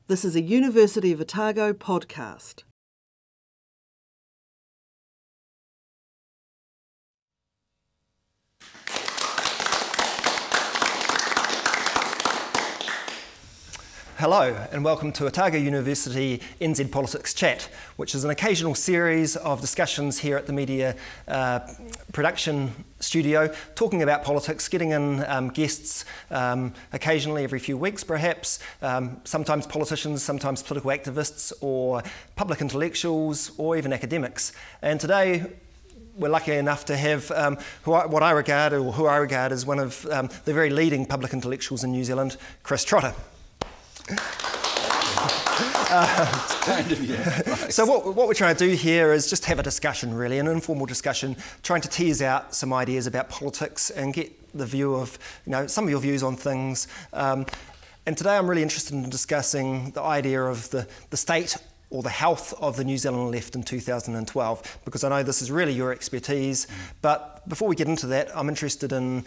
This is a University of Otago podcast. Hello and welcome to Otago University NZ Politics Chat, which is an occasional series of discussions here at the media production studio, talking about politics, getting in guests occasionally every few weeks perhaps, sometimes politicians, sometimes political activists or public intellectuals or even academics. And today we're lucky enough to have who I regard as one of the very leading public intellectuals in New Zealand, Chris Trotter. Kind of, yeah. So what we're trying to do here is just have a discussion, really, an informal discussion, trying to tease out some ideas about politics and get the view of, some of your views on things. And today I'm really interested in discussing the idea of the state or the health of the New Zealand left in 2012, because I know this is really your expertise. But before we get into that, I'm interested in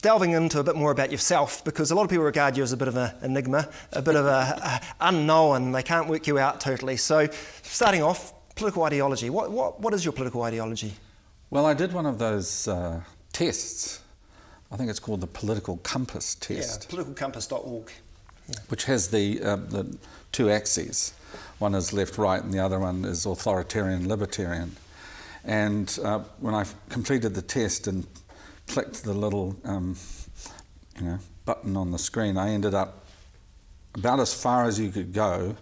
delving into a bit more about yourself, because a lot of people regard you as a bit of an enigma, a bit of a unknown. They can't work you out totally. So starting off, political ideology. What is your political ideology? Well, I did one of those tests. I think it's called the Political Compass test. Yeah, politicalcompass.org. Yeah. Which has the two axes. One is left-right and the other one is authoritarian-libertarian. And when I completed the test and clicked the little button on the screen, I ended up about as far as you could go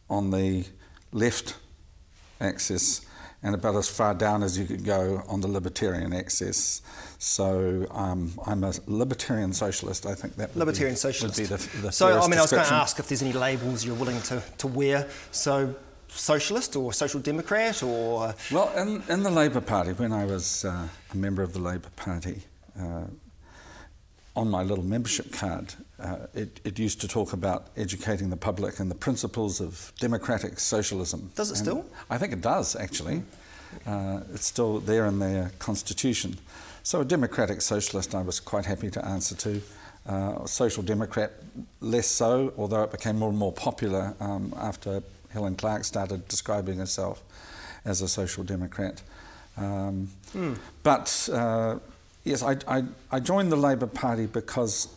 on the left axis and about as far down as you could go on the libertarian axis. So I'm a libertarian socialist. I think that would libertarian be, socialist. Would be the so I was going to description. ask if there's any labels you're willing to wear. So socialist or social democrat or? Well, in the Labour Party, when I was a member of the Labour Party, on my little membership card, it used to talk about educating the public in the principles of democratic socialism. Does it still? I think it does, actually. It's still there in their constitution. So a democratic socialist I was quite happy to answer to. A social democrat, less so, although it became more and more popular after Helen Clark started describing herself as a social democrat. But yes, I joined the Labour Party because,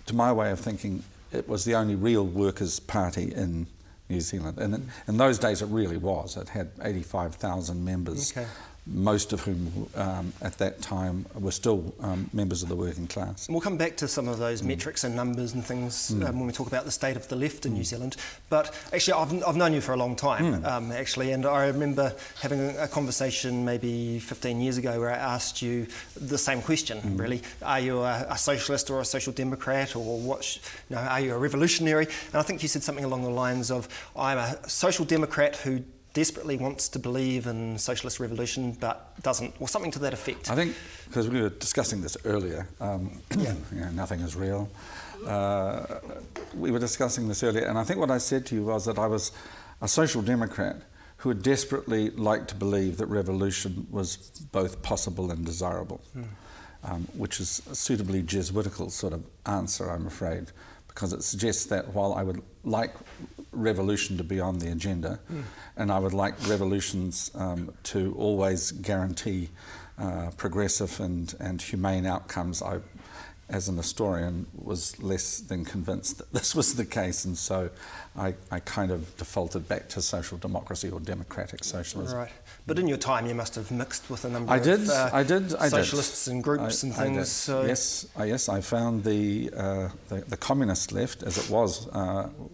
to my way of thinking, it was the only real workers' party in New Zealand. And in those days it really was. It had 85,000 members. Okay. Most of whom at that time were still members of the working class. And we'll come back to some of those metrics and numbers and things when we talk about the state of the left in New Zealand. But actually, I've known you for a long time, actually, and I remember having a conversation maybe 15 years ago where I asked you the same question, really. Are you a socialist or a social democrat, or what? Are you a revolutionary? And I think you said something along the lines of, I'm a social democrat who desperately wants to believe in socialist revolution but doesn't, or something to that effect. I think, because we were discussing this earlier, nothing is real. We were discussing this earlier, and I think what I said to you was that I was a social democrat who would desperately like to believe that revolution was both possible and desirable, which is a suitably Jesuitical sort of answer, I'm afraid, because it suggests that while I would like revolution to be on the agenda, and I would like revolutions to always guarantee progressive and humane outcomes, I, as an historian, was less than convinced that this was the case, and so I kind of defaulted back to social democracy or democratic socialism. Right. But in your time you must have mixed with a number I of socialists and groups and things. So. Yes, I found the communist left, as it was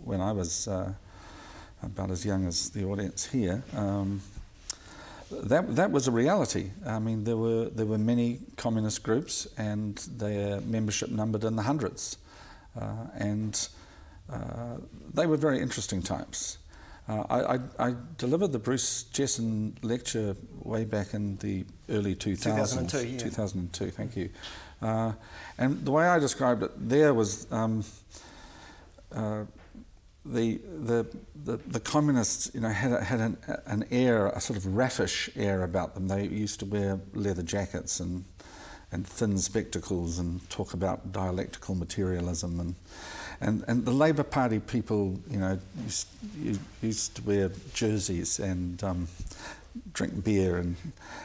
when I was about as young as the audience here. That was a reality. I mean, there were many communist groups, and their membership numbered in the hundreds, and they were very interesting times. I delivered the Bruce Jesson lecture way back in the early 2000s. 2002, yeah. 2002, thank you. And the way I described it there was the communists, had an air, a sort of raffish air about them. They used to wear leather jackets and thin spectacles and talk about dialectical materialism, And the Labour Party people, used to wear jerseys and drink beer, and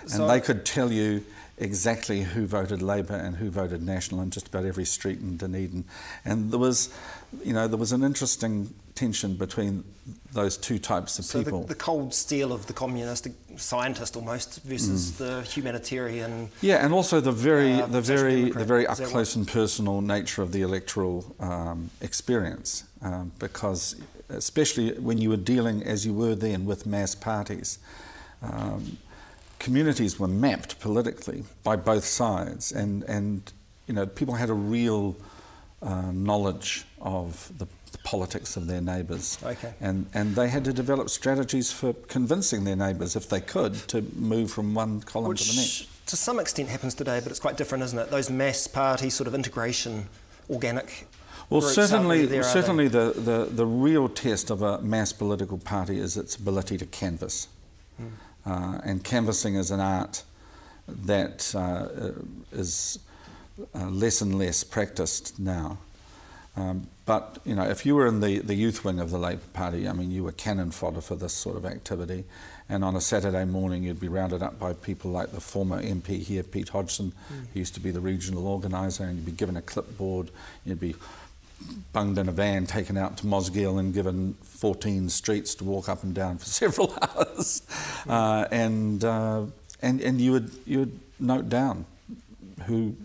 they could tell you exactly who voted Labour and who voted National in just about every street in Dunedin. And there was an interesting tension between those two types of people. So the cold steel of the communist scientist almost versus the humanitarian. Yeah, and also the very up Is close and personal nature of the electoral experience, because especially when you were dealing, as you were then, with mass parties. Communities were mapped politically by both sides, and people had a real knowledge of the politics of their neighbours, and they had to develop strategies for convincing their neighbours, if they could, to move from one column to the next. Which to some extent happens today, but it's quite different, isn't it? Those mass party sort of integration, organic. Well, certainly the real test of a mass political party is its ability to canvass. And canvassing is an art that is less and less practiced now. But if you were in the youth wing of the Labour Party, you were cannon fodder for this sort of activity. And on a Saturday morning, you'd be rounded up by people like the former MP here, Pete Hodgson, who used to be the regional organiser, and you'd be given a clipboard. You'd be bunged in a van, taken out to Mosgiel and given 14 streets to walk up and down for several hours, and you would note down who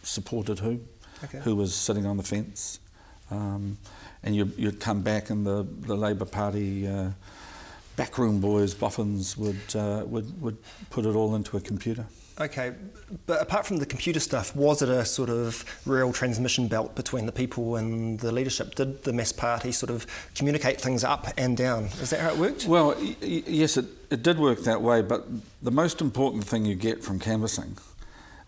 supported who was sitting on the fence, and you'd come back, and the Labour Party backroom boys, boffins, would put it all into a computer. Okay, but apart from the computer stuff, was it a sort of real transmission belt between the people and the leadership? Did the mass party sort of communicate things up and down? Is that how it worked? Well, yes, it did work that way, but the most important thing you get from canvassing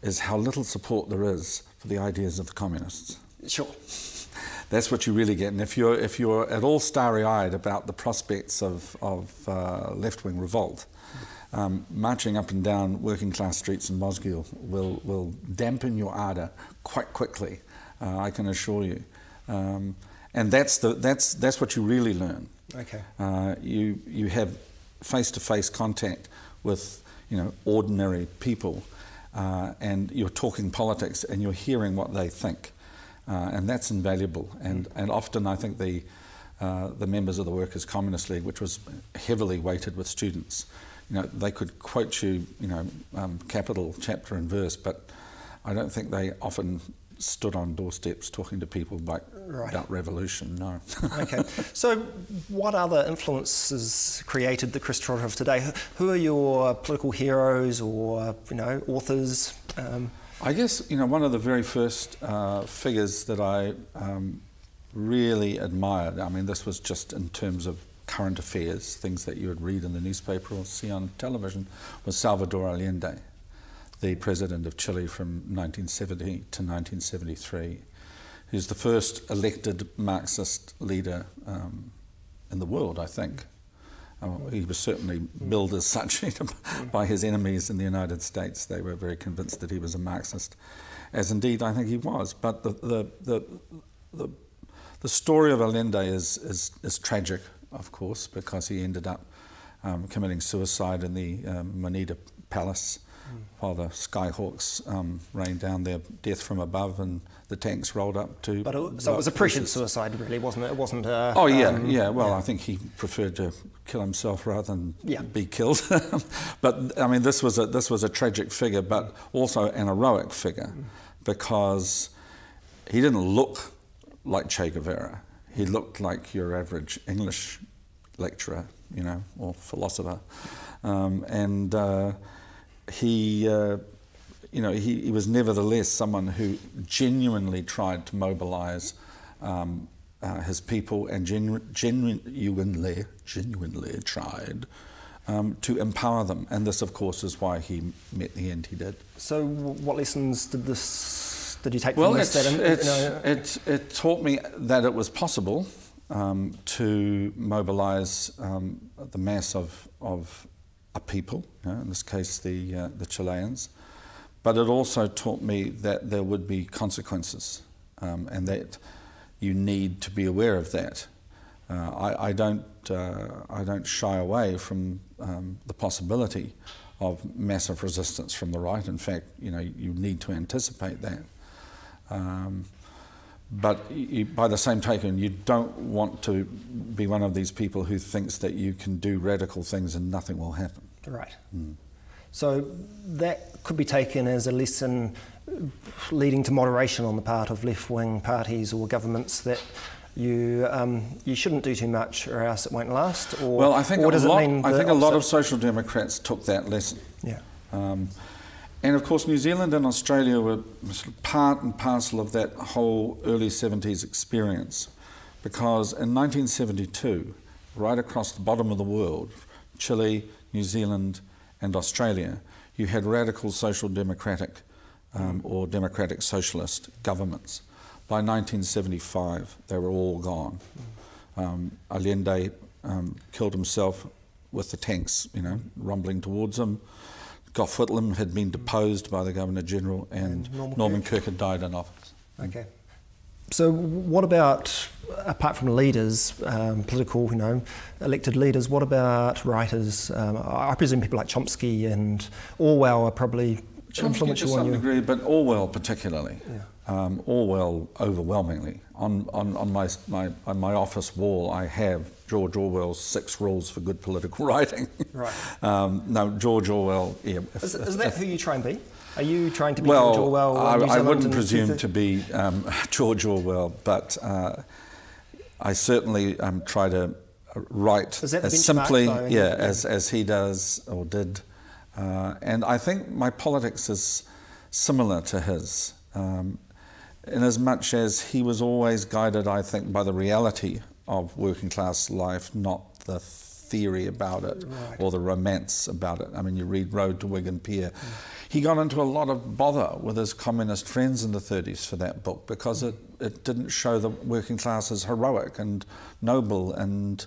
is how little support there is for the ideas of the communists. Sure. That's what you really get. And if you're at all starry-eyed about the prospects of left-wing revolt, marching up and down working-class streets in Mosgiel will dampen your ardour quite quickly, I can assure you. And that's what you really learn. Okay. You have face-to-face contact with ordinary people, and you're talking politics, and you're hearing what they think, and that's invaluable. And often I think the members of the Workers' Communist League, which was heavily weighted with students, they could quote you, capital, chapter and verse, but I don't think they often stood on doorsteps talking to people about revolution, no. Okay, so what other influences created the Chris Trotter of today? Who are your political heroes or, authors? I guess, one of the very first figures that I really admired, this was just in terms of current affairs, things that you would read in the newspaper or see on television, was Salvador Allende, the president of Chile from 1970 to 1973, who's the first elected Marxist leader in the world, I think. He was certainly billed as such by his enemies in the United States. They were very convinced that he was a Marxist, as indeed I think he was. But the story of Allende is tragic, of course, because he ended up committing suicide in the Moneda Palace while the Skyhawks rained down their death from above and the tanks rolled up to... So it was a pressured suicide, really, wasn't it? It wasn't a... Oh, yeah. Well, I think he preferred to kill himself rather than be killed. But, this was a tragic figure, but also an heroic figure, because he didn't look like Che Guevara. He looked like your average English lecturer, or philosopher. He was nevertheless someone who genuinely tried to mobilise his people, and genuinely tried to empower them. And this, of course, is why he met the end he did. So what lessons did you take from this? It taught me that it was possible to mobilise the mass of a people, in this case the Chileans, but it also taught me that there would be consequences, and that you need to be aware of that. I don't shy away from the possibility of massive resistance from the right. In fact, you need to anticipate that. But by the same token, you don't want to be one of these people who thinks that you can do radical things and nothing will happen. Right. So that could be taken as a lesson leading to moderation on the part of left-wing parties or governments, that you shouldn't do too much or else it won't last. Or, well, I think or does it mean I think a lot of Social Democrats took that lesson. Yeah. And of course, New Zealand and Australia were sort of part and parcel of that whole early 70s experience, because in 1972, right across the bottom of the world, Chile, New Zealand and Australia, you had radical social democratic or democratic socialist governments. By 1975, they were all gone. Allende killed himself with the tanks, rumbling towards him. Gough Whitlam had been deposed by the Governor-General, and Norman Kirk had died in office. Okay. So what about, apart from leaders, political, elected leaders, what about writers? I presume people like Chomsky and Orwell are probably influential to some on you. degree, but Orwell particularly. Yeah. Orwell overwhelmingly. On my office wall, I have George Orwell's 6 Rules for Good Political Writing. Right. No, George Orwell. Yeah. Is that who you try and be? Are you trying to be George Orwell? I wouldn't presume to be George Orwell, but I certainly try to write as simply, as he does or did. And I think my politics is similar to his, in as much as he was always guided, I think, by the reality of working class life, not the theory about it or the romance about it. I mean, you read Road to Wigan Pier. He got into a lot of bother with his communist friends in the 30s for that book, because it didn't show the working class as heroic and noble and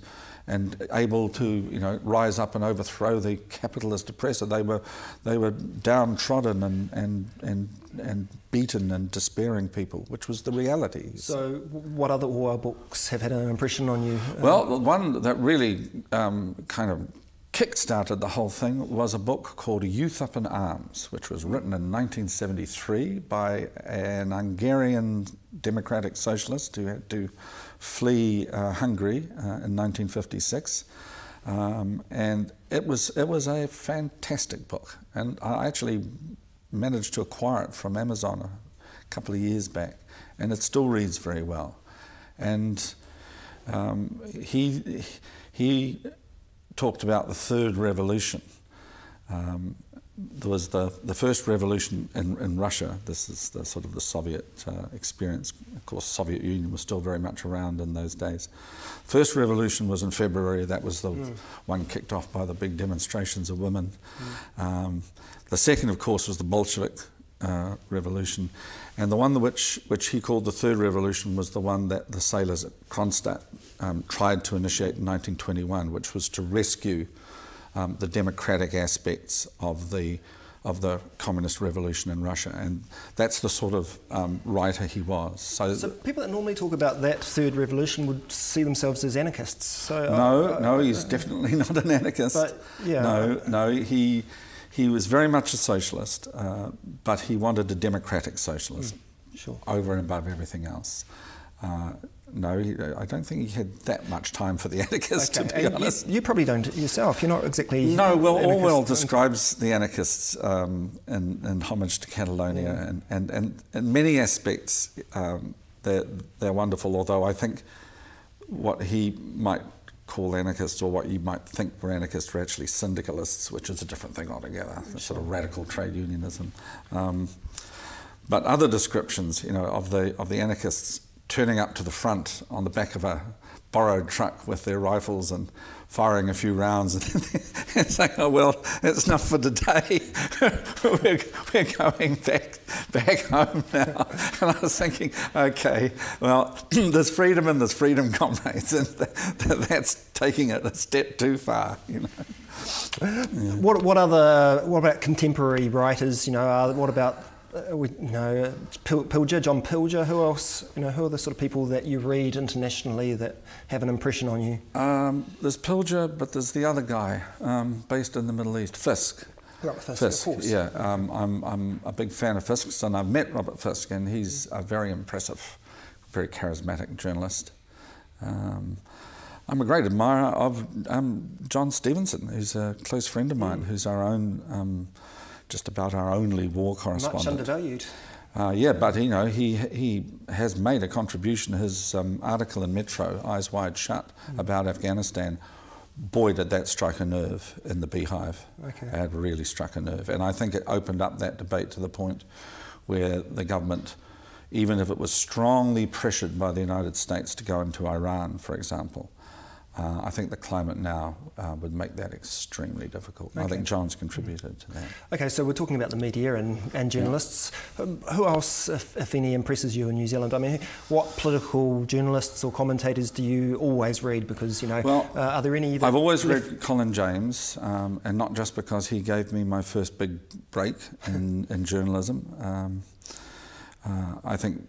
able to rise up and overthrow the capitalist oppressor. They were downtrodden and beaten and despairing people, which was the reality. So what other Orwell books have had an impression on you? Well, the one that really kind of kick-started the whole thing was a book called Youth Up in Arms, which was written in 1973 by an Hungarian democratic socialist who had to flee Hungary in 1956, and it was a fantastic book, and I actually managed to acquire it from Amazon a couple of years back, and it still reads very well. And he talked about the third revolution. There was the first revolution in Russia. This is the sort of the Soviet experience. Of course, the Soviet Union was still very much around in those days. First revolution was in February. That was the one kicked off by the big demonstrations of women. The second, of course, was the Bolshevik revolution. And the one which he called the third revolution was the one that the sailors at Kronstadt tried to initiate in 1921, which was to rescue the democratic aspects of the communist revolution in Russia, and that's the sort of writer he was. So people that normally talk about that third revolution would see themselves as anarchists. So no, he's definitely not an anarchist. But, yeah. No, he was very much a socialist, but he wanted a democratic socialism over and above everything else. No, I don't think he had that much time for the anarchists, to be honest. You probably don't yourself. You're not exactly... No, well, Orwell describes the anarchists in Homage to Catalonia, and in many aspects they're wonderful, although I think what he might call anarchists, or what you might think were anarchists, were actually syndicalists, which is a different thing altogether, sort of radical trade unionism. But other descriptions, of the anarchists turning up to the front on the back of a borrowed truck with their rifles and firing a few rounds and saying, oh, well, it's enough for today. we're going back home now. And I was thinking, okay, well, there's freedom and there's freedom, comrades, and that's taking it a step too far, What about contemporary writers? What about Pilger, John Pilger. Who else? Who are the sort of people that you read internationally that have an impression on you? There's Pilger, but there's the other guy based in the Middle East, Fisk. Robert Fisk, Fisk, of course. yeah. I'm a big fan of Fisk's, and I've met Robert Fisk, and he's a very impressive, very charismatic journalist. I'm a great admirer of John Stevenson, who's a close friend of mine, who's our own, just about our only war correspondent. Much undervalued. Yeah, but he has made a contribution. His article in Metro, Eyes Wide Shut, about Afghanistan, boy, did that strike a nerve in the Beehive. Okay. It really struck a nerve. And I think it opened up that debate to the point where the government, even if it was strongly pressured by the United States to go into Iran, for example, I think the climate now would make that extremely difficult. Okay. I think John's contributed to that. Okay, so we're talking about the media and journalists. Yeah. Who else, if any, impresses you in New Zealand? I mean, what political journalists or commentators do you always read? Because, are there any... I've always read Colin James, and not just because he gave me my first big break in journalism. I think,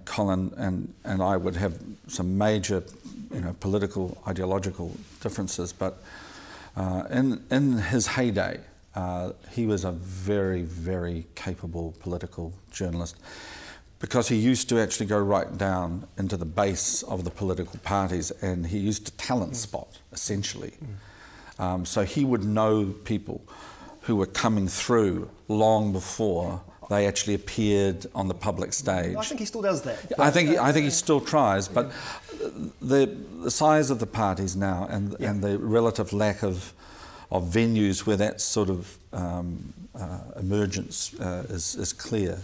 Colin and I would have some major political, ideological differences, but in his heyday, he was a very, very capable political journalist, because he used to actually go right down into the base of the political parties, and he used to talent spot, essentially. So he would know people who were coming through long before they actually appeared on the public stage. I think he still does that. I think he still tries, but the size of the parties now and the relative lack of venues where that sort of emergence is clear,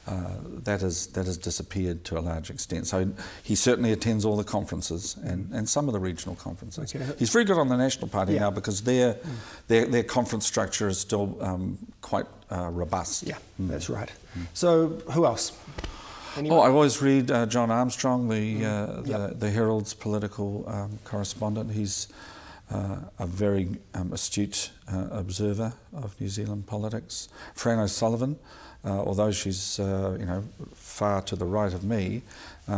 that has disappeared to a large extent. So he certainly attends all the conferences and some of the regional conferences. Okay. He's very good on the National Party now, because their conference structure is still quite robust. Yeah, that's right. So who else? Anyone? I always read John Armstrong, the Herald's political correspondent. He's a very astute observer of New Zealand politics. Fran O'Sullivan, although she's far to the right of me,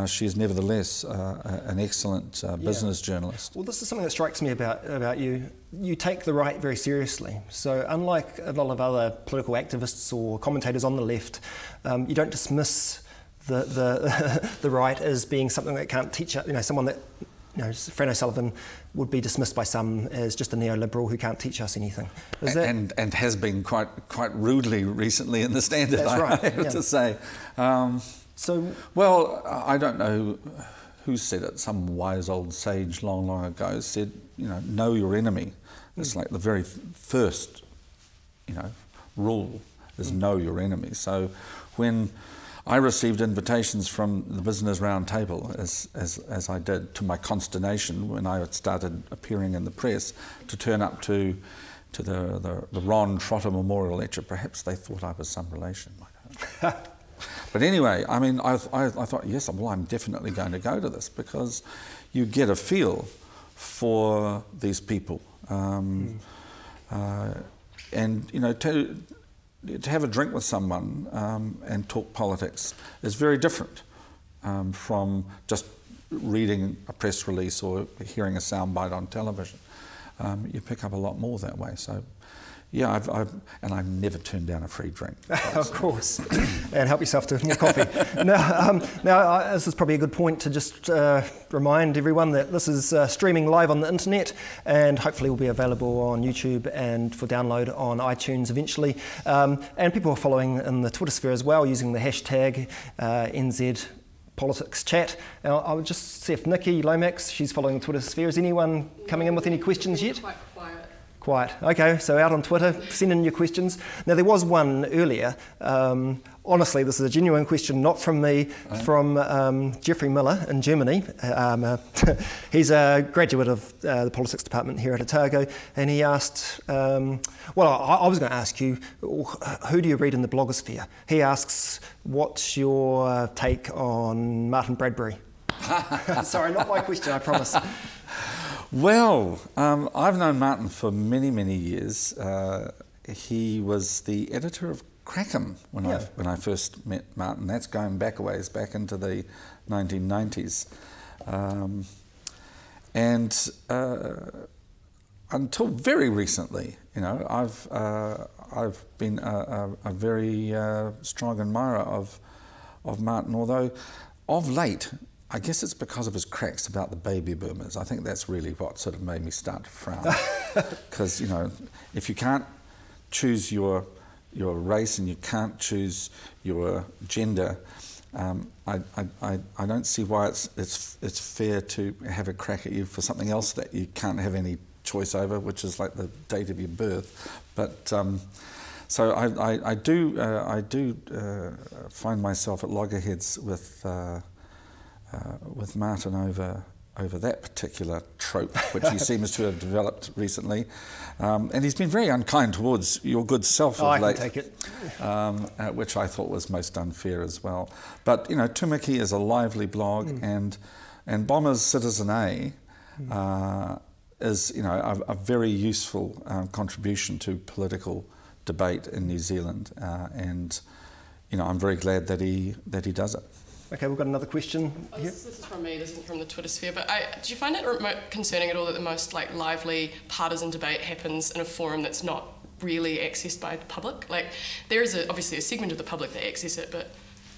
she is nevertheless an excellent business journalist. Well, this is something that strikes me about you. You take the right very seriously. So unlike a lot of other political activists or commentators on the left, you don't dismiss the right as being something that can't teach, someone that, Fran O'Sullivan would be dismissed by some as just a neoliberal who can't teach us anything. And has been quite rudely recently in the Standard, that's right, I have to say. Well, I don't know who said it. Some wise old sage long ago said, know your enemy. It's like the very first, rule is know your enemy. So when I received invitations from the Business Roundtable, as I did, to my consternation when I had started appearing in the press, to turn up to the Ron Trotter Memorial Lecture. Perhaps they thought I was some relation. But anyway, I mean, I thought, yes, well, I'm definitely going to go to this, because you get a feel for these people. And, to have a drink with someone and talk politics is very different from just reading a press release or hearing a soundbite on television. You pick up a lot more that way. So, yeah, I've never turned down a free drink. Of course, and help yourself to more coffee. Now, this is probably a good point to just remind everyone that this is streaming live on the internet, and hopefully will be available on YouTube and for download on iTunes eventually. And people are following in the Twitter sphere as well, using the hashtag NZ Politics Chat. Now, I would just see if Nikki Lomax, she's following the Twitter sphere. Is anyone coming in with any questions yet? Quite quiet. Quiet. Okay, so out on Twitter, send in your questions. Now, there was one earlier. Honestly, this is a genuine question, not from me, from Jeffrey Miller in Germany. He's a graduate of the politics department here at Otago, and he asked, I was going to ask you, who do you read in the blogosphere? He asks, what's your take on Martin Bradbury? Sorry, not my question, I promise. Well, I've known Martin for many, many years. He was the editor of Crackham when I first met Martin. That's going back a ways, back into the 1990s. And until very recently, you know, I've been a very strong admirer of Martin, although of late, I guess it's because of his cracks about the baby boomers. I think that's really what sort of made me start to frown. Because, you know, if you can't choose your race and you can't choose your gender, I don't see why it's fair to have a crack at you for something else that you can't have any choice over, which is like the date of your birth. But so I do find myself at loggerheads with Martin over that particular trope, which he seems to have developed recently. And he's been very unkind towards your good self of late. I can take it. Which I thought was most unfair as well. But, you know, Tumiki is a lively blog, and Bomber's Citizen A is, you know, a very useful contribution to political debate in New Zealand. And, you know, I'm very glad that he does it. Okay, we've got another question here. This is from me, this isn't from the Twitter sphere, but do you find it concerning at all that the most lively partisan debate happens in a forum that's not really accessed by the public? Like, there is obviously a segment of the public that access it, but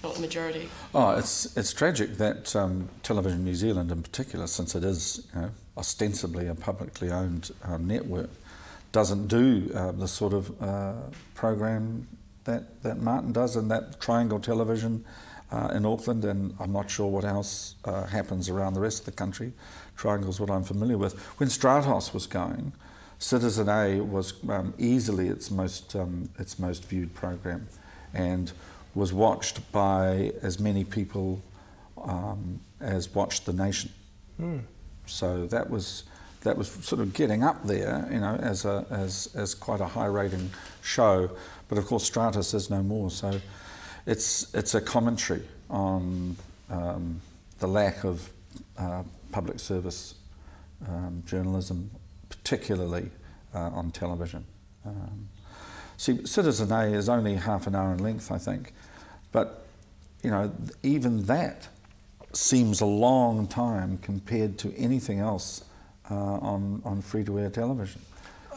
not the majority. Oh, it's tragic that Television New Zealand in particular, since it is, you know, ostensibly a publicly owned network, doesn't do the sort of program that Martin does, and that Triangle Television in Auckland, and I'm not sure what else happens around the rest of the country. Triangle's what I'm familiar with. When Stratos was going, Citizen A was easily its most viewed program, and was watched by as many people as watched The Nation. So that was sort of getting up there, you know, as quite a high rating show. But of course, Stratos is no more. So it's a commentary on the lack of public service journalism, particularly on television. See, Citizen A is only half an hour in length, I think, but, you know, even that seems a long time compared to anything else on free-to-air television.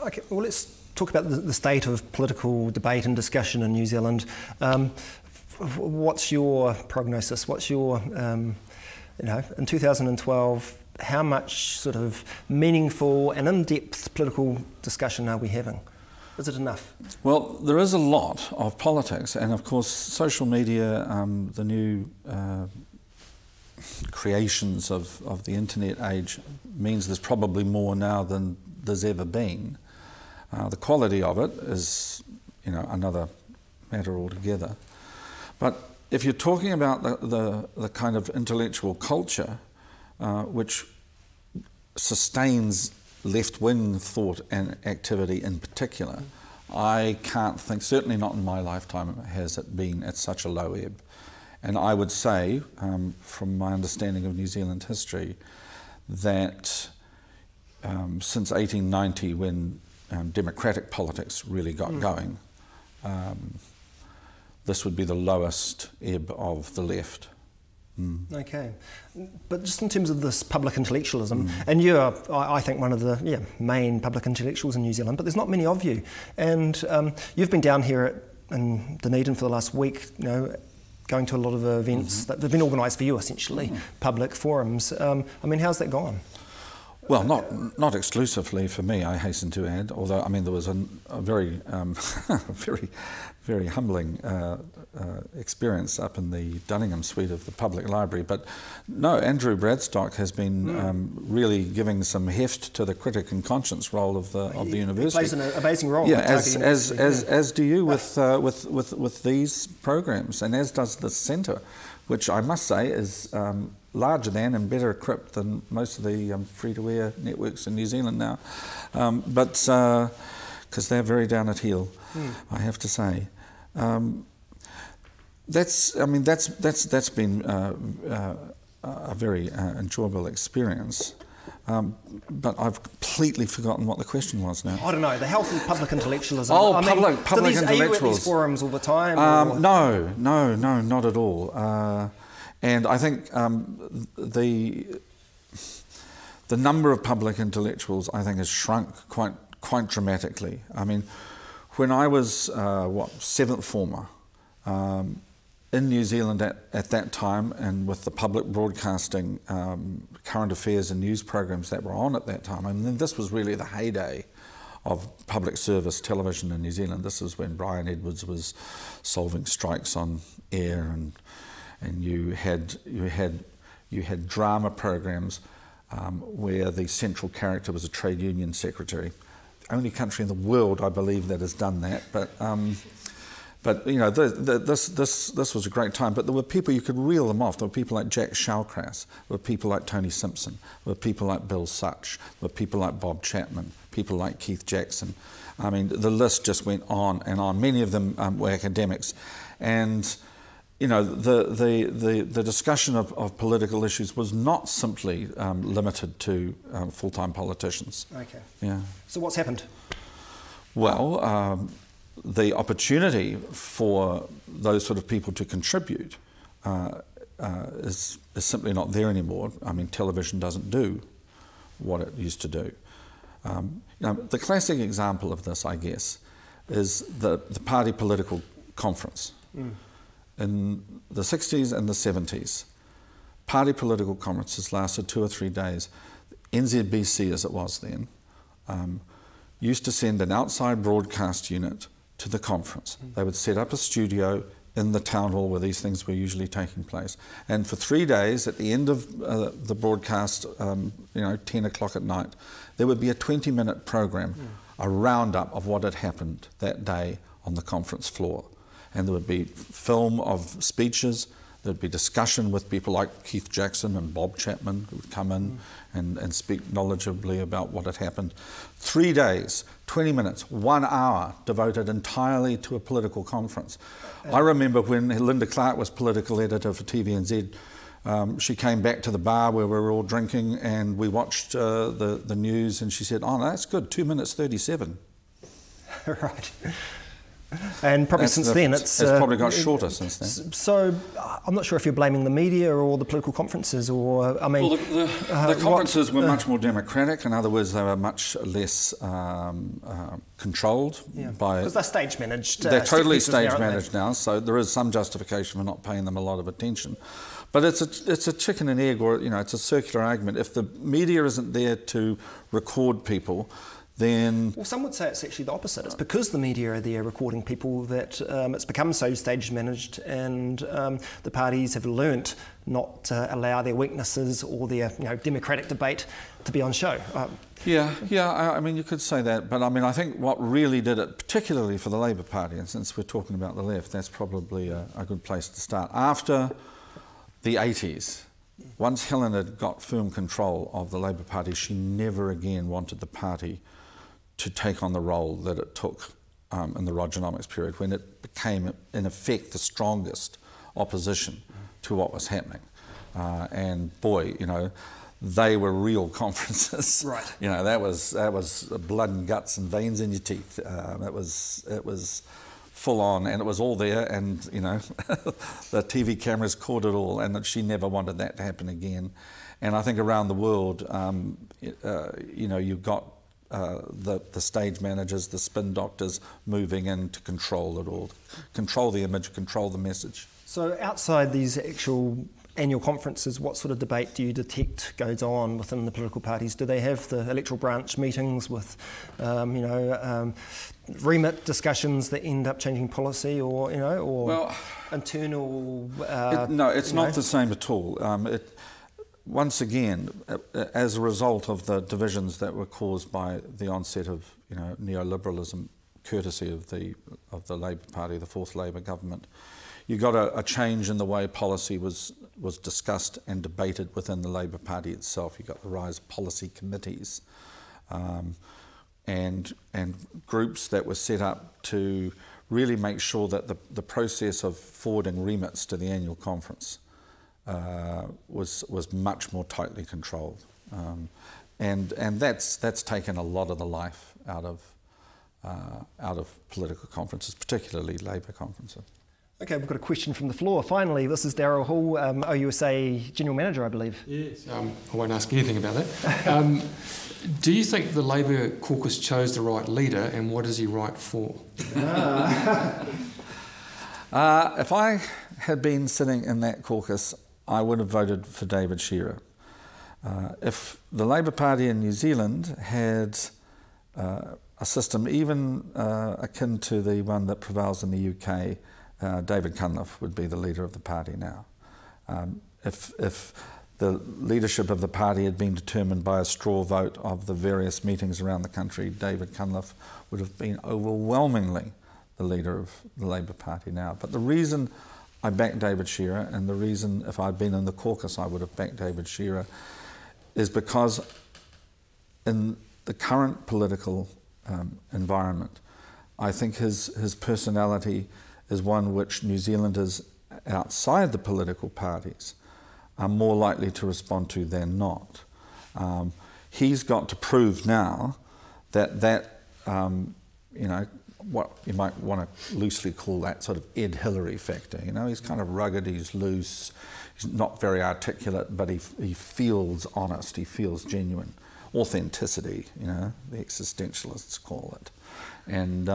Okay, well, let's talk about the state of political debate and discussion in New Zealand. What's your prognosis? What's your, you know, in 2012, how much sort of meaningful and in-depth political discussion are we having? Is it enough? Well, there is a lot of politics, and of course social media, the new creations of the internet age means there's probably more now than there's ever been. The quality of it is, you know, another matter altogether. But if you're talking about the kind of intellectual culture which sustains left-wing thought and activity in particular, I can't think, certainly not in my lifetime, has it been at such a low ebb. And I would say, from my understanding of New Zealand history, that since 1890, when democratic politics really got going, this would be the lowest ebb of the left. Okay, but just in terms of this public intellectualism, and you're, I think, one of the main public intellectuals in New Zealand, but there's not many of you, and you've been down here in Dunedin for the last week, you know, going to a lot of events that have been organised for you, essentially, public forums. I mean, how's that gone? Well, not exclusively for me, I hasten to add, although, I mean, there was a very, very humbling experience up in the Dunningham suite of the public library. But no, Andrew Bradstock has been really giving some heft to the critic and conscience role of the university. He plays an amazing role. Yeah, as do you with these programs, and as does the centre, which I must say is larger than and better equipped than most of the free-to-air networks in New Zealand now, but because they're very down at heel, I have to say. That's been a very enjoyable experience. But I've completely forgotten what the question was now. I don't know, the health of public intellectualism. Oh, I mean, public are you at intellectuals. these forums all the time? No, not at all. And I think the number of public intellectuals, I think, has shrunk quite dramatically. I mean, when I was, seventh former, in New Zealand at that time, and with the public broadcasting current affairs and news programs that were on at that time, I mean, this was really the heyday of public service television in New Zealand. This is when Bryce Edwards was solving strikes on air, and you had drama programs where the central character was a trade union secretary. The only country in the world, I believe, that has done that. But you know, this was a great time. But there were people, you could reel them off. There were people like Jack Shawcrass. There were people like Tony Simpson. There were people like Bill Such. There were people like Bob Chapman. People like Keith Jackson. I mean, the list just went on and on. Many of them were academics, and you know, the discussion of political issues was not simply limited to full-time politicians. Okay. Yeah. So what's happened? Well, the opportunity for those sort of people to contribute is simply not there anymore. I mean, television doesn't do what it used to do. You know, the classic example of this, I guess, is the party political conference. In the 60s and the 70s, party political conferences lasted 2 or 3 days. NZBC, as it was then, used to send an outside broadcast unit to the conference. They would set up a studio in the town hall where these things were usually taking place. And for 3 days, at the end of the broadcast, 10 o'clock at night, there would be a 20-minute program, a roundup of what had happened that day on the conference floor. And there would be film of speeches, there'd be discussion with people like Keith Jackson and Bob Chapman, who would come in and speak knowledgeably about what had happened. 3 days, 20 minutes, 1 hour devoted entirely to a political conference. I remember when Linda Clark was political editor for TVNZ, she came back to the bar where we were all drinking, and we watched the news, and she said, "Oh, no, that's good, 2 minutes 37. Right. And probably since then it's probably got shorter since then. So I'm not sure if you're blaming the media or the political conferences, or I mean, well, the conferences were much more democratic. In other words, they were much less controlled by. Because they're stage managed. They're totally stage managed now, so there is some justification for not paying them a lot of attention. But it's a chicken and egg, or it's a circular argument. If the media isn't there to record people, then... Well, some would say it's actually the opposite. It's because the media are there recording people that it's become so stage managed, and the parties have learnt not to allow their weaknesses or their democratic debate to be on show. I mean, you could say that, but I mean, I think what really did it, particularly for the Labour Party, and since we're talking about the left, that's probably a good place to start. After the 80s, once Helen had got firm control of the Labour Party, she never again wanted the party to take on the role that it took in the Rogernomics period, when it became, in effect, the strongest opposition to what was happening. And boy, they were real conferences. Right. That was blood and guts and veins in your teeth. It was full on, and it was all there, and the TV cameras caught it all, and she never wanted that to happen again. And I think around the world, you've got the stage managers, the spin doctors moving in to control it all, control the image, control the message. So outside these actual annual conferences, what sort of debate do you detect goes on within the political parties? Do they have the electoral branch meetings with, remit discussions that end up changing policy, or internal? No, it's not the same at all. Once again, as a result of the divisions that were caused by the onset of neoliberalism, courtesy of the Labour Party, the fourth Labour government, you got a change in the way policy was discussed and debated within the Labour Party itself. You got the rise of policy committees and groups that were set up to really make sure that the process of forwarding remits to the annual conference was much more tightly controlled. and that's taken a lot of the life out of political conferences, particularly Labour conferences. Okay, we've got a question from the floor. Finally, this is Darryl Hall, OUSA General Manager, I believe. Yes, I won't ask anything about that. Do you think the Labour caucus chose the right leader, and what is he right for? If I had been sitting in that caucus, I would have voted for David Shearer. If the Labour Party in New Zealand had a system even akin to the one that prevails in the UK, David Cunliffe would be the leader of the party now. If the leadership of the party had been determined by a straw vote of the various meetings around the country, David Cunliffe would have been overwhelmingly the leader of the Labour Party now. But the reason I backed David Shearer, and the reason if I'd been in the caucus I would have backed David Shearer, is because in the current political environment, I think his personality is one which New Zealanders outside the political parties are more likely to respond to than not. He's got to prove now that you know, what you might want to loosely call that sort of Ed Hillary factor. You know, he's kind of rugged, he's loose, he's not very articulate, but he feels honest, he feels genuine. Authenticity, you know, the existentialists call it. And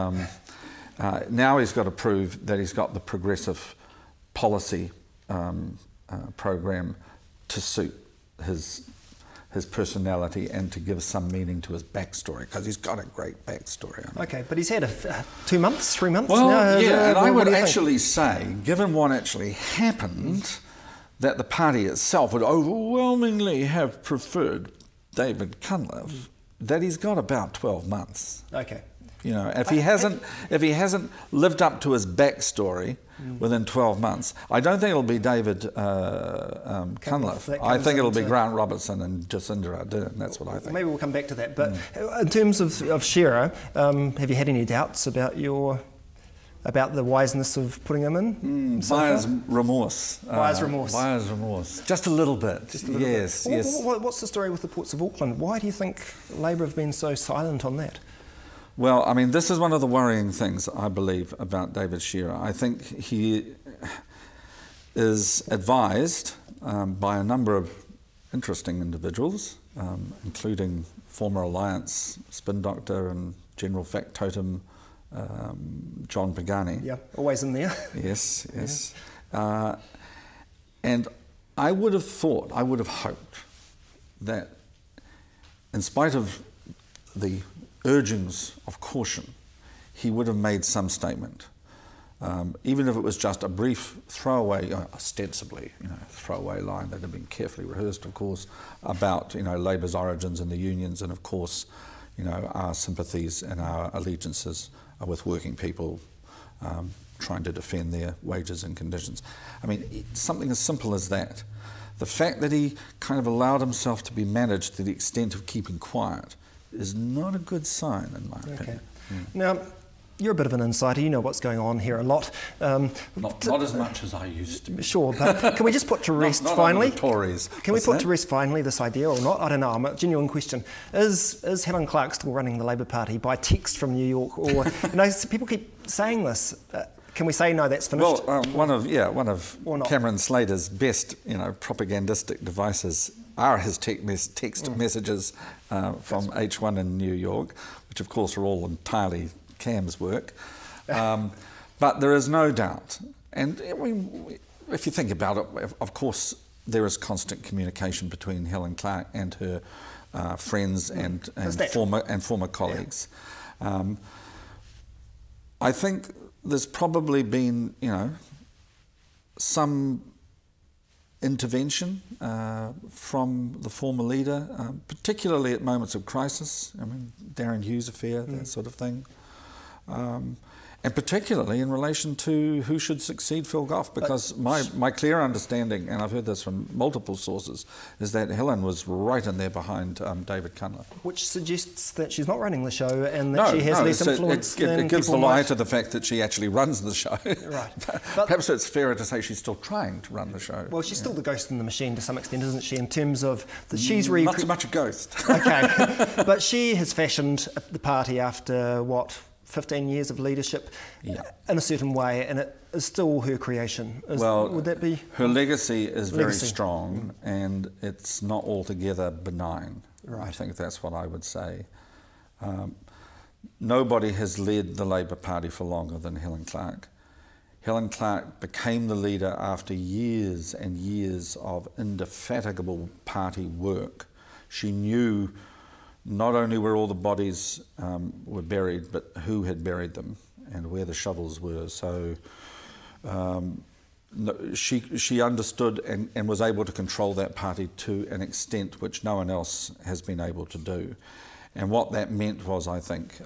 now he's got to prove that he's got the progressive policy program to suit his personality and to give some meaning to his backstory, because he's got a great backstory. Okay, but he's had 2 months, 3 months well, now. Yeah, and I would actually say, given what actually happened, that the party itself would overwhelmingly have preferred David Cunliffe, that he's got about 12 months. Okay. You know, if he hasn't lived up to his backstory within 12 months, I don't think it'll be David Cunliffe. I think it'll be Grant Robertson and Jacinda Ardern. That's what I think. Maybe we'll come back to that. But in terms of Shearer, have you had any doubts about the wiseness of putting him in? Buyer's remorse. Buyer's remorse. Buyer's remorse. Just a little bit. Yes, bit. yes. What's the story with the Ports of Auckland? Why do you think Labour have been so silent on that? Well, I mean, this is one of the worrying things, I believe, about David Shearer. I think he is advised by a number of interesting individuals, including former Alliance spin doctor and general factotum John Pagani. Yeah, always in there. Yes, yes. Yeah. And I would have hoped that in spite of the urgings of caution, he would have made some statement, even if it was just a brief throwaway, ostensibly, throwaway line that had been carefully rehearsed, of course, about Labour's origins in the unions, and of course, our sympathies and our allegiances are with working people trying to defend their wages and conditions. I mean, something as simple as that. The fact that he kind of allowed himself to be managed to the extent of keeping quiet is not a good sign, in my opinion. Now, you're a bit of an insider, you know what's going on here a lot. Not as much as I used to. Sure, but can we just put to rest not finally? The Tories. Can we put to rest finally this idea or not? I don't know, a genuine question. Is Helen Clark still running the Labour Party by text from New York? Or, people keep saying this. Can we say no, that's finished? Well, one of Cameron Slater's best, propagandistic devices are his text messages from H1 in New York, which of course are all entirely Cam's work. But there is no doubt, and if you think about it, of course there is constant communication between Helen Clark and her friends and former colleagues. Yeah. I think there's probably been, some intervention from the former leader, particularly at moments of crisis. I mean, Darren Hughes affair, that sort of thing. And particularly in relation to who should succeed Phil Goff, because my clear understanding, and I've heard this from multiple sources, is that Helen was right in there behind David Cunliffe. Which suggests that she's not running the show and that she has less influence than it gives the people lie might. to the fact that she actually runs the show. Right. Perhaps it's fairer to say she's still trying to run the show. Well, she's still the ghost in the machine to some extent, isn't she, in terms of that she's Not so much a ghost. Okay. But she has fashioned the party after, 15 years of leadership in a certain way, and it is still her creation. Would that be? Her legacy is very strong, and it's not altogether benign. Right. I think that's what I would say. Nobody has led the Labour Party for longer than Helen Clark. Helen Clark became the leader after years and years of indefatigable party work. She knew not only where all the bodies were buried, but who had buried them and where the shovels were. So she understood and was able to control that party to an extent which no one else has been able to do. And what that meant was, I think,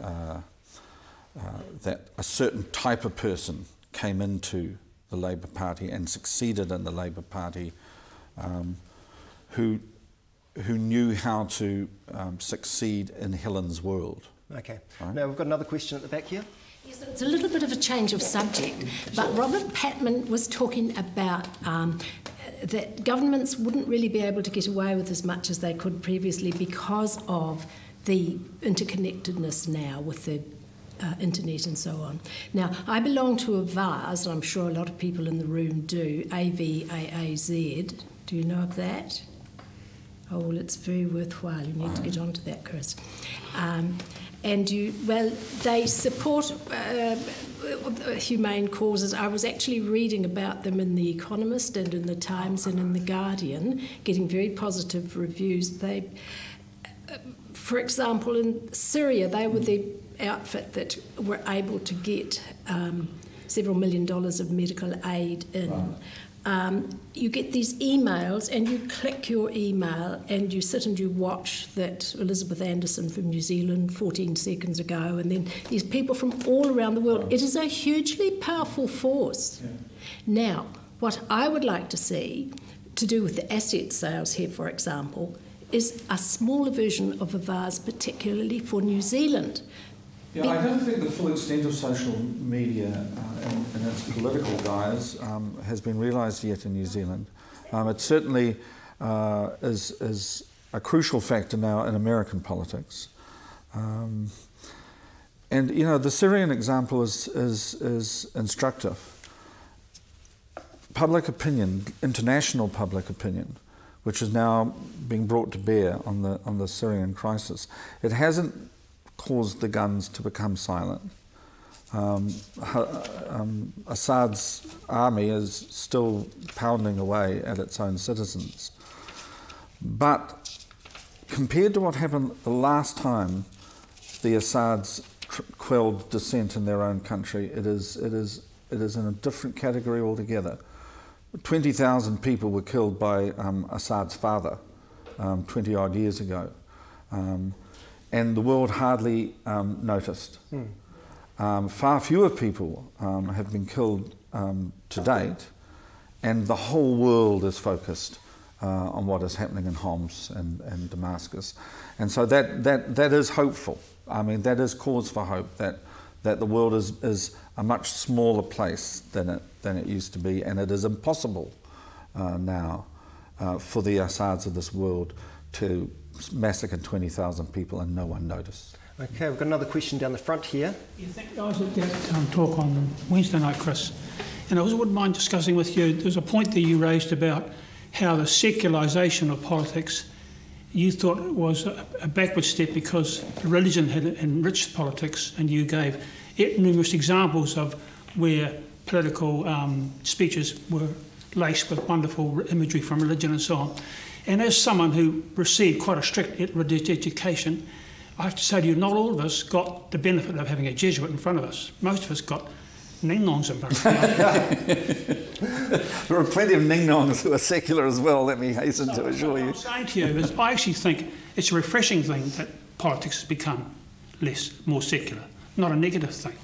that a certain type of person came into the Labour Party and succeeded in the Labour Party who knew how to succeed in Helen's world. Okay. Right? Now, we've got another question at the back here. Yes, it's a little bit of a change of subject, but Robert Patman was talking about that governments wouldn't really be able to get away with as much as they could previously because of the interconnectedness now with the internet and so on. Now, I belong to a VAZ, and I'm sure a lot of people in the room do, AVAAZ. Do you know of that? Oh, well, it's very worthwhile. You need to get onto that, Chris. They support humane causes. I was actually reading about them in The Economist and in The Times and in The Guardian, getting very positive reviews. For example, in Syria, they were the outfit that were able to get several $1 million of medical aid in. Wow. You get these emails and you click your email and you sit and you watch that Elizabeth Anderson from New Zealand 14 seconds ago, and then these people from all around the world. It is a hugely powerful force. Yeah. Now, what I would like to see, to do with the asset sales here, for example, is a smaller version of a VAS, particularly for New Zealand. Yeah, I don't think the full extent of social media and its political guise has been realised yet in New Zealand. It certainly is a crucial factor now in American politics. And, you know, the Syrian example is instructive. Public opinion, international public opinion, which is now being brought to bear on the Syrian crisis, it hasn't caused the guns to become silent. Assad's army is still pounding away at its own citizens. But compared to what happened the last time the Assads quelled dissent in their own country, it is in a different category altogether. 20,000 people were killed by Assad's father 20 odd years ago. And the world hardly noticed. Far fewer people have been killed to date, and the whole world is focused on what is happening in Homs and Damascus. And so that is hopeful. I mean, that is cause for hope, that the world is a much smaller place than it used to be, and it is impossible now for the Assads of this world to massacred 20,000 people and no one noticed. Okay, we've got another question down the front here. Yeah, I was at that talk on Wednesday night, Chris, and I also wouldn't mind discussing with you, there's a point that you raised about how the secularisation of politics you thought was a backward step because religion had enriched politics, and you gave numerous examples of where political speeches were laced with wonderful imagery from religion and so on. And as someone who received quite a strict religious education, I have to say to you, not all of us got the benefit of having a Jesuit in front of us. Most of us got ning-nongs in front of us. There are plenty of ning-nongs who are secular as well, let me hasten to assure you. What I'm saying to you is I actually think it's a refreshing thing that politics has become more secular, not a negative thing.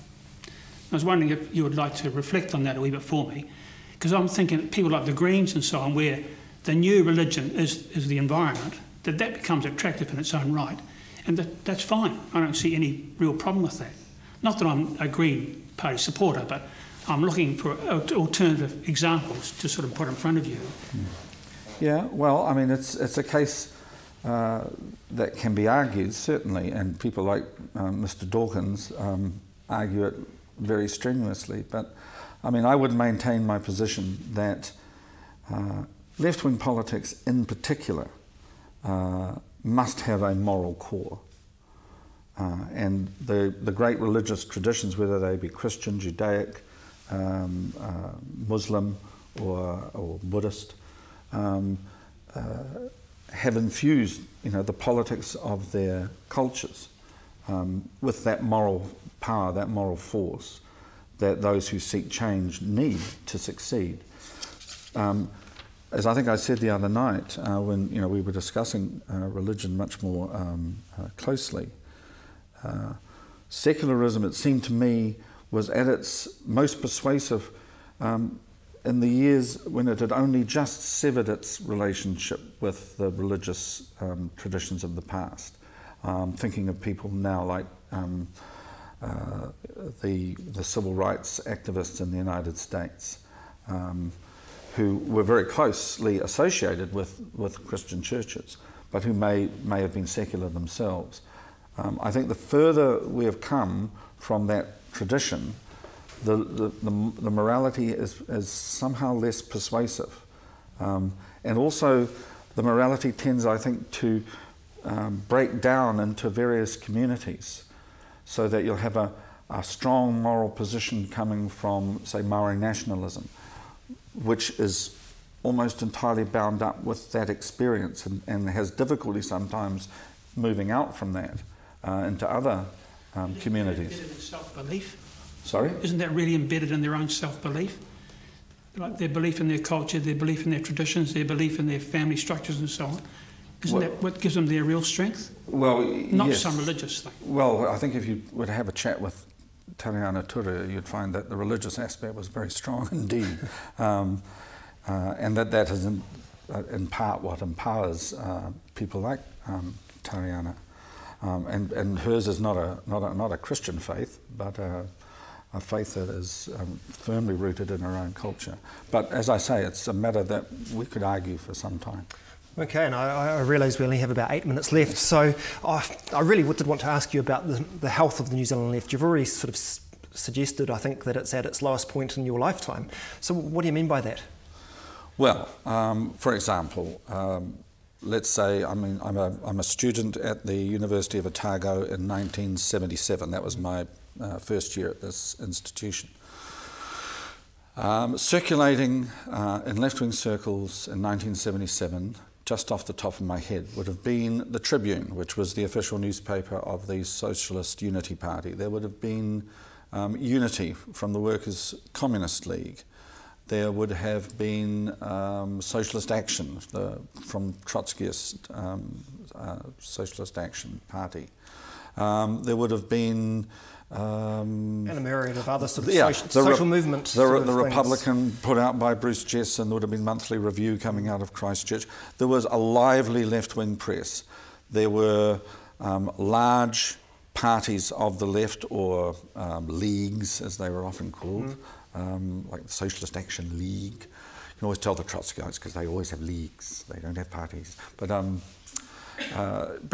I was wondering if you would like to reflect on that a wee bit for me, because I'm thinking people like the Greens and so on, where the new religion is the environment, that becomes attractive in its own right, and that's fine. I don't see any real problem with that. Not that I'm a Green Party supporter, but I'm looking for alternative examples to sort of put in front of you. Yeah, well, I mean, it's a case that can be argued, certainly, and people like Mr. Dawkins argue it very strenuously. But, I mean, I would maintain my position that left-wing politics in particular must have a moral core. And the great religious traditions, whether they be Christian, Judaic, Muslim or Buddhist, have infused, the politics of their cultures with that moral power, that moral force that those who seek change need to succeed. As I think I said the other night when we were discussing religion much more closely, secularism, it seemed to me, was at its most persuasive in the years when it had only just severed its relationship with the religious traditions of the past. Thinking of people now like the civil rights activists in the United States, who were very closely associated with Christian churches, but who may have been secular themselves. I think the further we have come from that tradition, the morality is somehow less persuasive. And also the morality tends, I think, to break down into various communities, so that you'll have a strong moral position coming from, say, Maori nationalism, which is almost entirely bound up with that experience and has difficulty sometimes moving out from that into other communities. Embedded in self-belief? Sorry? Isn't that really embedded in their own self-belief? Like their belief in their culture, their belief in their traditions, their belief in their family structures and so on? Isn't that what gives them their real strength? Well, not yes. some religious thing. Well, I think if you were to have a chat with Tariana Tura, you'd find that the religious aspect was very strong indeed. And that is in part what empowers people like Tariana. And hers is not a Christian faith, but a faith that is firmly rooted in her own culture. But as I say, it's a matter that we could argue for some time. Okay, and I realise we only have about 8 minutes left, so I really did want to ask you about the health of the New Zealand left. You've already sort of suggested, I think, that it's at its lowest point in your lifetime. So what do you mean by that? Well, for example, let's say I'm a student at the University of Otago in 1977. That was my first year at this institution. Circulating in left-wing circles in 1977, just off the top of my head, would have been the Tribune, which was the official newspaper of the Socialist Unity Party. There would have been Unity from the Workers' Communist League. There would have been Socialist Action from Trotskyist Socialist Action Party. There would have been and a myriad of other sort of social movements. The Republican put out by Bruce Jesson. There would have been Monthly Review coming out of Christchurch. There was a lively left-wing press. There were large parties of the left, or leagues, as they were often called, like the Socialist Action League. You can always tell the Trotskyites because they always have leagues. They don't have parties. But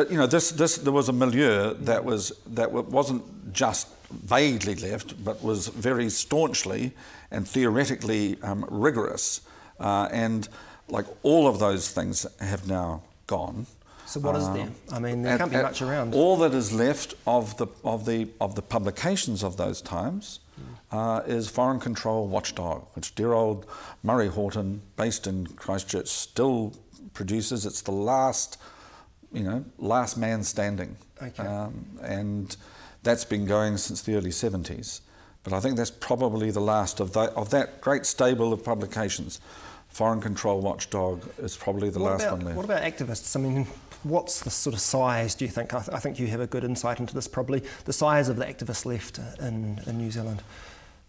you know, there was a milieu that wasn't just vaguely left, but was very staunchly and theoretically rigorous. And like all of those things have now gone. So what is there? I mean, there can't be much around. All that is left of the publications of those times is Foreign Control Watchdog, which dear old Murray Horton, based in Christchurch, still produces. It's the last man standing. Okay. And that's been going since the early 70s. But I think that's probably the last of that great stable of publications. Foreign Control Watchdog is probably the last one left. What about activists? I mean, what's the sort of size, do you think? I think you have a good insight into this, probably, the size of the activist left in New Zealand.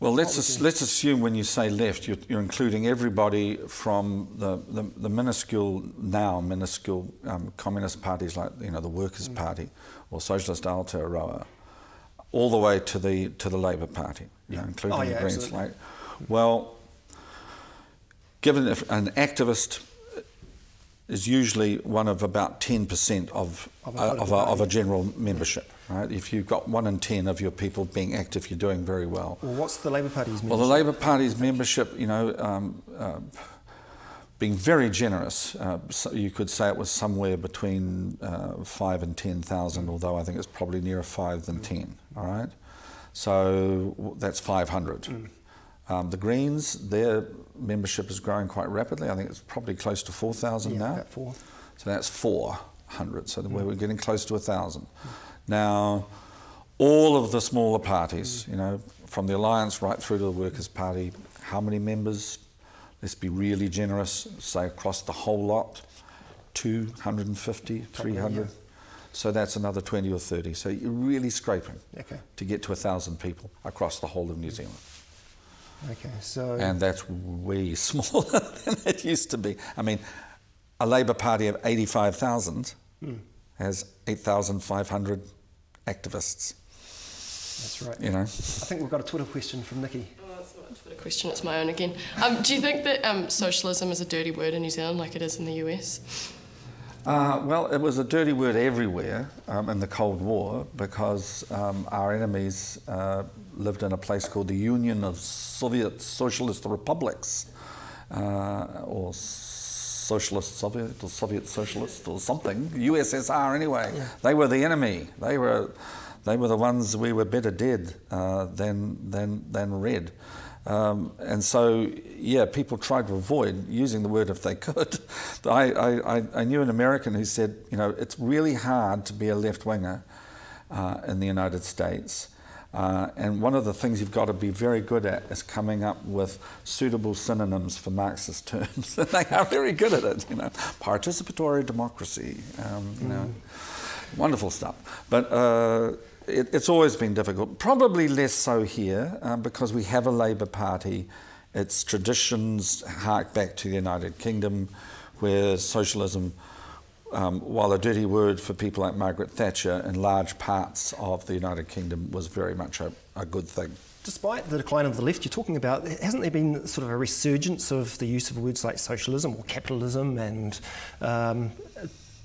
Well, let's assume when you say left, you're including everybody from the minuscule communist parties like the Workers' Party or Socialist Aotearoa, all the way to the Labour Party, including the Green Slate. Well, given if an activist is usually one of about 10% of a general membership, right? If you've got 1 in 10 of your people being active, you're doing very well. Well, what's the Labour Party's membership? Well, the Labour Party's membership, being very generous, so you could say it was somewhere between 5 and 10,000, although I think it's probably nearer 5 than 10, all right? So that's 500. The Greens, their membership is growing quite rapidly. I think it's probably close to 4,000 now. About 4. So that's 400, so we're getting close to 1,000. Now, all of the smaller parties, from the Alliance right through to the Workers' Party, how many members? Let's be really generous, say across the whole lot, 250, 300. So that's another 20 or 30. So you're really scraping to get to 1,000 people across the whole of New Zealand. And that's way smaller than it used to be. I mean, a Labour Party of 85,000 has 8,500 activists. That's right. I think we've got a Twitter question from Nikki. Oh, it's not a Twitter question, it's my own again. Do you think that socialism is a dirty word in New Zealand like it is in the US? Well, it was a dirty word everywhere in the Cold War because our enemies lived in a place called the Union of Soviet Socialist Republics, or Socialist Soviet, or Soviet Socialist, or something. USSR anyway. They were the enemy. They were the ones we were better dead than red. And so, people tried to avoid using the word if they could. I knew an American who said, it's really hard to be a left-winger in the United States. And one of the things you've got to be very good at is coming up with suitable synonyms for Marxist terms. And they are very good at it, Participatory democracy, wonderful stuff. But it's always been difficult, probably less so here because we have a Labour Party. Its traditions hark back to the United Kingdom, where socialism, while a dirty word for people like Margaret Thatcher, in large parts of the United Kingdom was very much a good thing. Despite the decline of the left you're talking about, hasn't there been sort of a resurgence of the use of words like socialism or capitalism and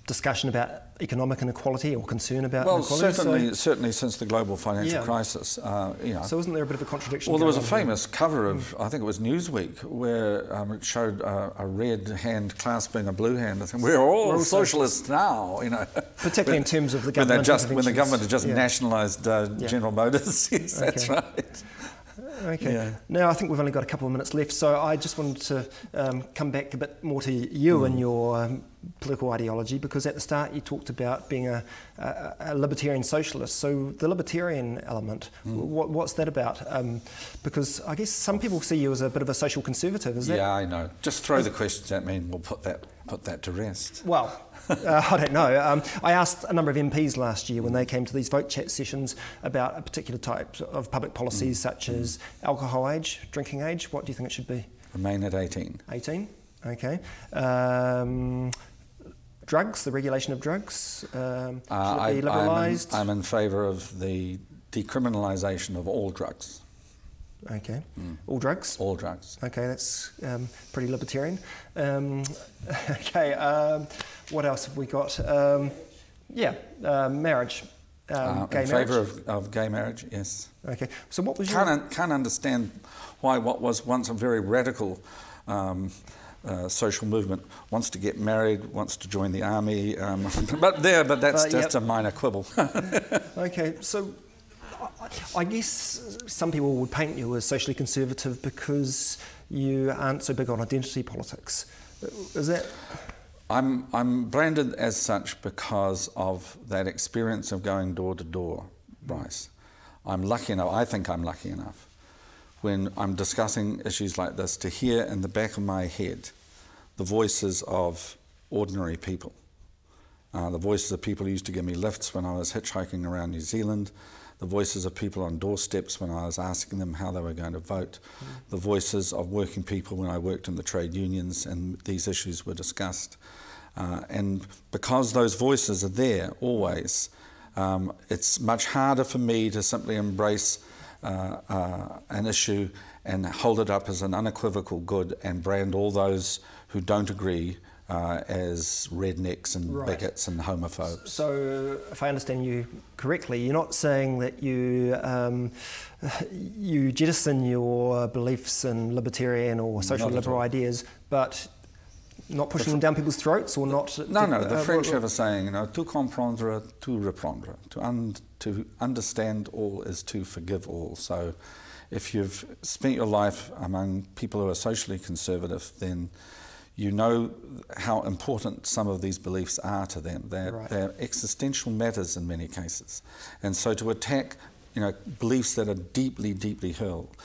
discussion about economic inequality or concern about inequality? Certainly since the global financial crisis. So isn't there a bit of a contradiction? Well, there was a famous cover of, I think it was Newsweek, where it showed a red hand clasping a blue hand. I think we're all socialists now, Particularly in terms of the government when the government had just nationalised General Motors. Yes, that's right. Okay. Yeah. Now I think we've only got a couple of minutes left, so I just wanted to come back a bit more to you and your political ideology, because at the start you talked about being a libertarian socialist. So the libertarian element, what's that about? Because I guess some people see you as a bit of a social conservative. Is that? Yeah, I know. Just throw the questions at me and we'll put that to rest. Well. I don't know. I asked a number of MPs last year when they came to these vote chat sessions about a particular type of public policies such as alcohol age, drinking age. What do you think it should be? Remain at 18. 18, okay. Drugs, the regulation of drugs, should it be liberalised? I'm in favour of the decriminalisation of all drugs. Okay. All drugs? All drugs. Okay, that's pretty libertarian. Okay, what else have we got? Marriage. Gay marriage. In favour of gay marriage, yes. Okay, so what was Can't understand why what was once a very radical social movement wants to get married, wants to join the army, but that's just a minor quibble. Okay, so I guess some people would paint you as socially conservative because you aren't so big on identity politics. Is that? I'm branded as such because of that experience of going door to door, Bryce. I'm lucky enough, I think I'm lucky enough, when I'm discussing issues like this, to hear in the back of my head the voices of ordinary people. the voices of people who used to give me lifts when I was hitchhiking around New Zealand, the voices of people on doorsteps when I was asking them how they were going to vote, the voices of working people when I worked in the trade unions and these issues were discussed. And because those voices are there always, it's much harder for me to simply embrace an issue and hold it up as an unequivocal good and brand all those who don't agree as rednecks and bigots and homophobes. So, if I understand you correctly, you're not saying that you you jettison your beliefs in libertarian or social liberal ideas, but not pushing them down people's throats, or not? No. The French have a saying, you know, "To comprendre, to reprendre." To understand all is to forgive all. So, if you've spent your life among people who are socially conservative, then you know how important some of these beliefs are to them. They're existential matters in many cases. And so to attack, you know, beliefs that are deeply, deeply held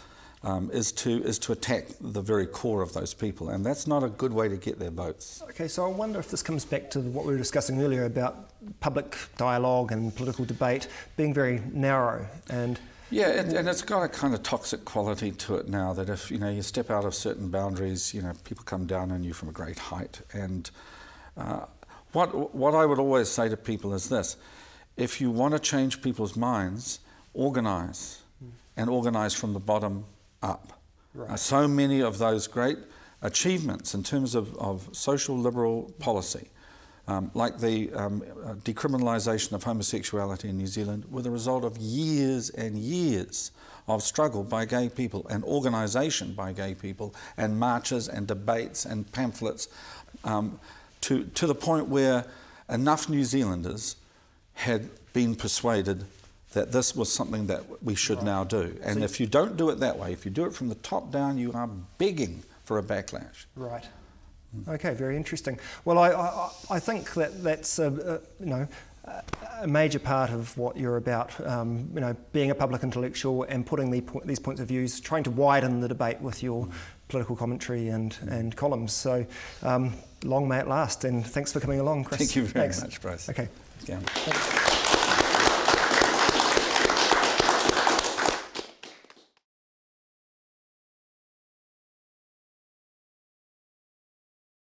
is to attack the very core of those people. And that's not a good way to get their votes. Okay, so I wonder if this comes back to what we were discussing earlier about public dialogue and political debate being very narrow. And yeah, and it's got a kind of toxic quality to it now, that if, you know, you step out of certain boundaries, you know, people come down on you from a great height. And what I would always say to people is this: if you want to change people's minds, organise, and organise from the bottom up. So many of those great achievements in terms of social liberal policy, like the decriminalisation of homosexuality in New Zealand, were the result of years and years of struggle by gay people and organisation by gay people and marches and debates and pamphlets, to the point where enough New Zealanders had been persuaded that this was something that we should now do. And if you don't do it that way, if you do it from the top down, you are begging for a backlash. Right. Okay, very interesting. Well, I think that's a major part of what you're about. You know, being a public intellectual and putting these points of views, trying to widen the debate with your political commentary and columns. So long may it last, and thanks for coming along, Chris. Thank you very much, Bryce. Okay. Yeah.